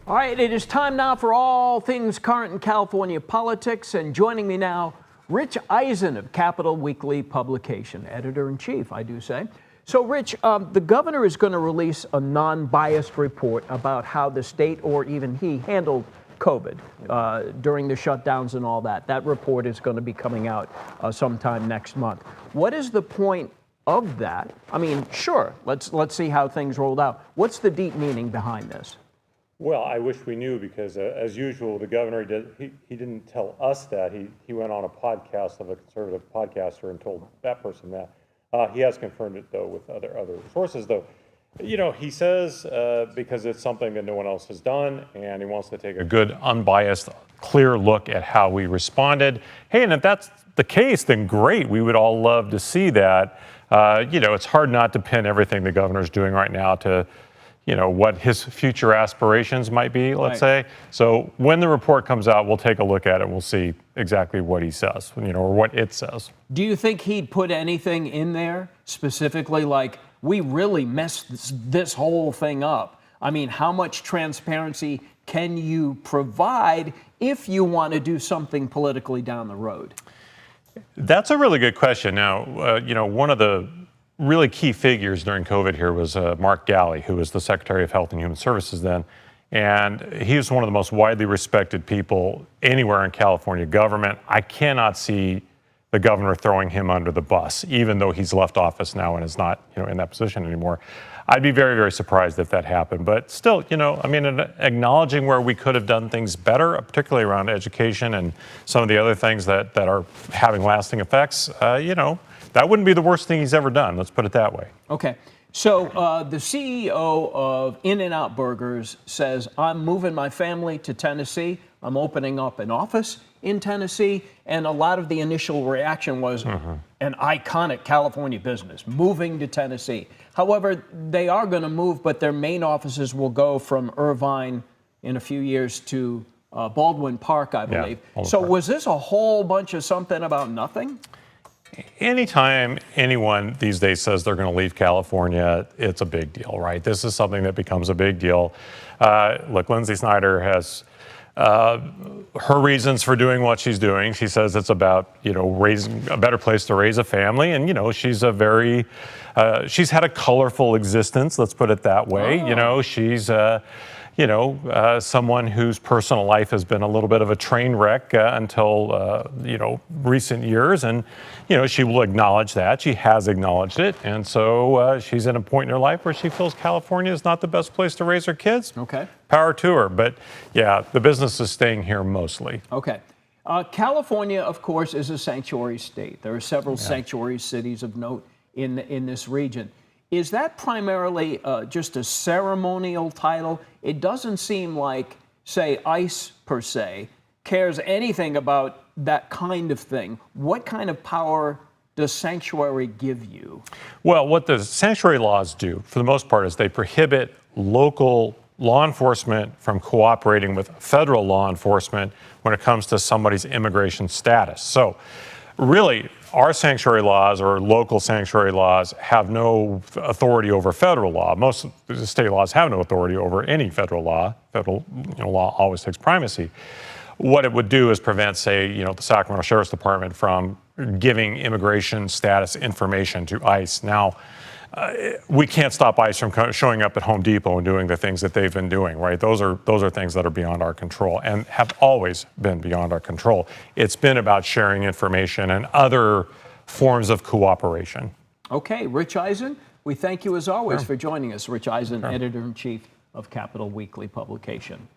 All right, it is time now for all things current in California politics. And joining me now, Rich Eisen of Capital Weekly publication, editor-in-chief, I do say. So, Rich, the governor is going to release a non-biased report about how the state or even he handled COVID during the shutdowns and all that. That report is going to be coming out sometime next month. What is the point of that? I mean, sure, let's see how things rolled out. What's the deep meaning behind this? Well, I wish we knew because, as usual, the governor he didn't tell us that. He went on a podcast of a conservative podcaster and told that person that. He has confirmed it, though, with other sources, though. You know, he says because it's something that no one else has done, and he wants to take a good, unbiased, clear look at how we responded. Hey, and if that's the case, then great. We would all love to see that. You know, it's hard not to pin everything the governor's doing right now to, you know, what his future aspirations might be, let's say. So when the report comes out, we'll take a look at it. We'll see exactly what he says, you know, or what it says. Do you think he'd put anything in there specifically like, we really messed this whole thing up? I mean, how much transparency can you provide if you want to do something politically down the road? That's a really good question. Now, you know, one of the really key figures during COVID here was Mark Galley, who was the Secretary of Health and Human Services then. And he was one of the most widely respected people anywhere in California government. I cannot see the governor throwing him under the bus, even though he's left office now and is not, you know, in that position anymore. I'd be very, very surprised if that happened. But still, you know, I mean, acknowledging where we could have done things better, particularly around education and some of the other things that are having lasting effects, you know, that wouldn't be the worst thing he's ever done. Let's put it that way. Okay. So the CEO of In-N-Out Burgers says, I'm moving my family to Tennessee. I'm opening up an office in Tennessee. And a lot of the initial reaction was an iconic California business moving to Tennessee. However, they are going to move, but their main offices will go from Irvine in a few years to Baldwin Park, I believe. Yeah, so was this a whole bunch of something about nothing? Anytime anyone these days says they're going to leave California, it's a big deal, right? This is something that becomes a big deal. Look, Lindsay Snyder has her reasons for doing what she's doing. She says it's about, you know, raising a better place to raise a family. And, you know, she's a very, she's had a colorful existence, let's put it that way. You know, she's, you know, someone whose personal life has been a little bit of a train wreck until, you know, recent years. And, you know, she will acknowledge that. She has acknowledged it. And so she's in a point in her life where she feels California is not the best place to raise her kids. Okay. Power to her. But, yeah, the business is staying here mostly. Okay. California, of course, is a sanctuary state. There are several sanctuary cities of note in this region. Is that primarily just a ceremonial title? It doesn't seem like, say, ICE per se cares anything about that kind of thing. What kind of power does sanctuary give you? Well, what the sanctuary laws do, for the most part, is they prohibit local law enforcement from cooperating with federal law enforcement when it comes to somebody's immigration status. So, really, our sanctuary laws or local sanctuary laws have no authority over federal law. Most of the state laws have no authority over any federal law. Federal law always takes primacy. What it would do is prevent, say, you know, the Sacramento Sheriff's Department from giving immigration status information to ICE. Now, we can't stop ICE from showing up at Home Depot and doing the things that they've been doing, right? Those are things that are beyond our control and have always been beyond our control. It's been about sharing information and other forms of cooperation. Okay, Rich Eisen, we thank you as always for joining us. Rich Eisen, editor-in-chief of Capital Weekly publication.